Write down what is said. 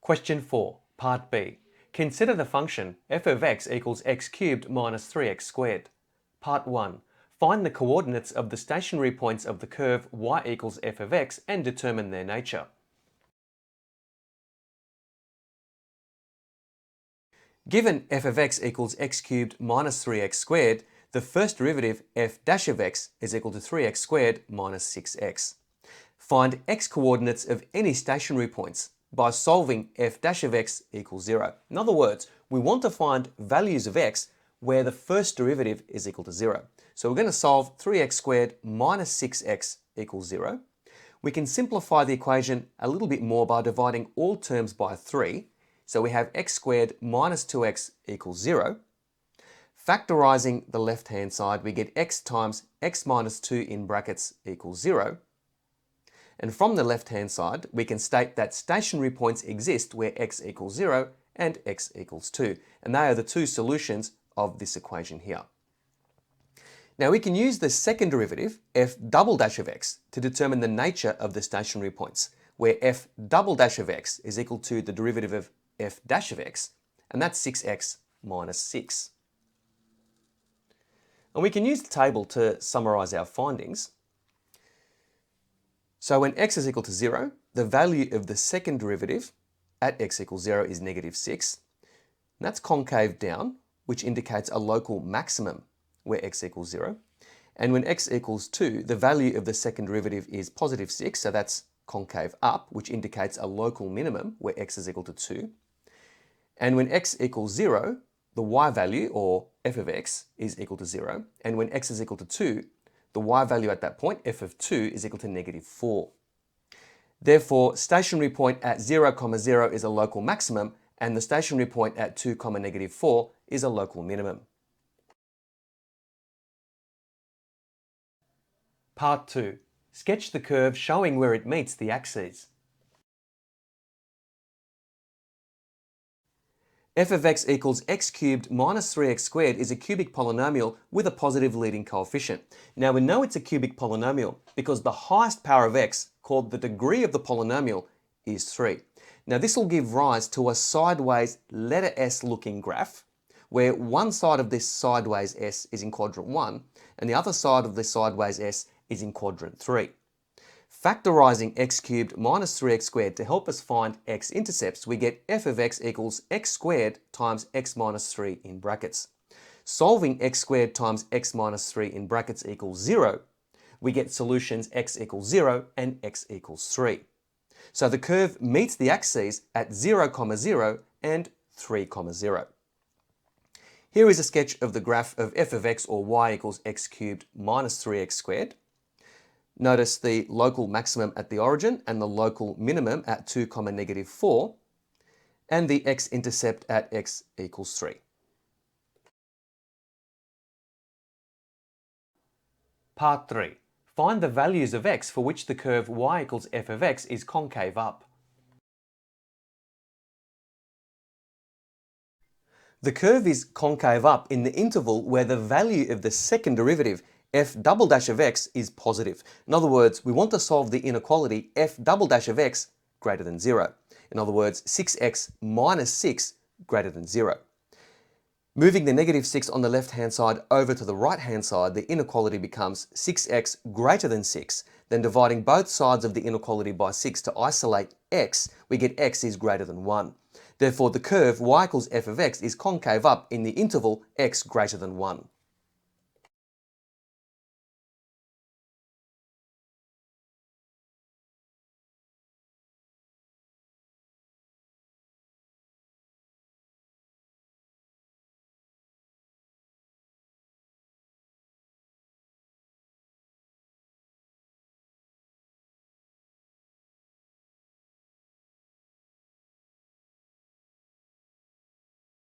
Question 4, Part B. Consider the function f of x equals x cubed minus 3x squared. Part 1. Find the coordinates of the stationary points of the curve y equals f of x and determine their nature. Given f of x equals x cubed minus 3x squared, the first derivative f dash of x is equal to 3x squared minus 6x. Find x coordinates of any stationary points by solving f dash of x equals 0. In other words, we want to find values of x where the first derivative is equal to 0. So we're going to solve 3x squared minus 6x equals 0. We can simplify the equation a little bit more by dividing all terms by 3. So we have x squared minus 2x equals 0. Factorising the left-hand side, we get x times x minus 2 in brackets equals 0. And from the left-hand side, we can state that stationary points exist where x equals 0 and x equals 2. And they are the two solutions of this equation here. Now we can use the second derivative, f double dash of x, to determine the nature of the stationary points, where f double dash of x is equal to the derivative of f dash of x, and that's 6x minus 6. And we can use the table to summarise our findings. So when x is equal to 0, the value of the second derivative at x equals 0 is negative 6. And that's concave down, which indicates a local maximum where x equals 0. And when x equals 2, the value of the second derivative is positive 6, so that's concave up, which indicates a local minimum where x is equal to 2. And when x equals 0, the y value, or f of x, is equal to 0. And when x is equal to 2, the y value at that point, f of 2, is equal to negative 4. Therefore, stationary point at 0, 0 is a local maximum, and the stationary point at 2, negative 4 is a local minimum. Part 2. Sketch the curve showing where it meets the axes. f of x equals x cubed minus 3x squared is a cubic polynomial with a positive leading coefficient. Now we know it's a cubic polynomial because the highest power of x, called the degree of the polynomial, is 3. Now this will give rise to a sideways letter S looking graph, where one side of this sideways S is in quadrant 1 and the other side of the sideways S is in quadrant 3. Factorising x cubed minus 3x squared to help us find x-intercepts, we get f of x equals x squared times x minus 3 in brackets. Solving x squared times x minus 3 in brackets equals 0, we get solutions x equals 0 and x equals 3. So the curve meets the axes at 0, 0 and 3, 0. Here is a sketch of the graph of f of x, or y equals x cubed minus 3x squared. Notice the local maximum at the origin and the local minimum at 2, negative 4, and the x-intercept at x equals 3. Part 3. Find the values of x for which the curve y equals f of x is concave up. The curve is concave up in the interval where the value of the second derivative f double dash of x is positive. In other words, we want to solve the inequality f double dash of x greater than 0. In other words, 6x minus 6 greater than 0. Moving the negative 6 on the left-hand side over to the right-hand side, the inequality becomes 6x greater than 6. Then dividing both sides of the inequality by 6 to isolate x, we get x is greater than 1. Therefore, the curve y equals f of x is concave up in the interval x greater than 1.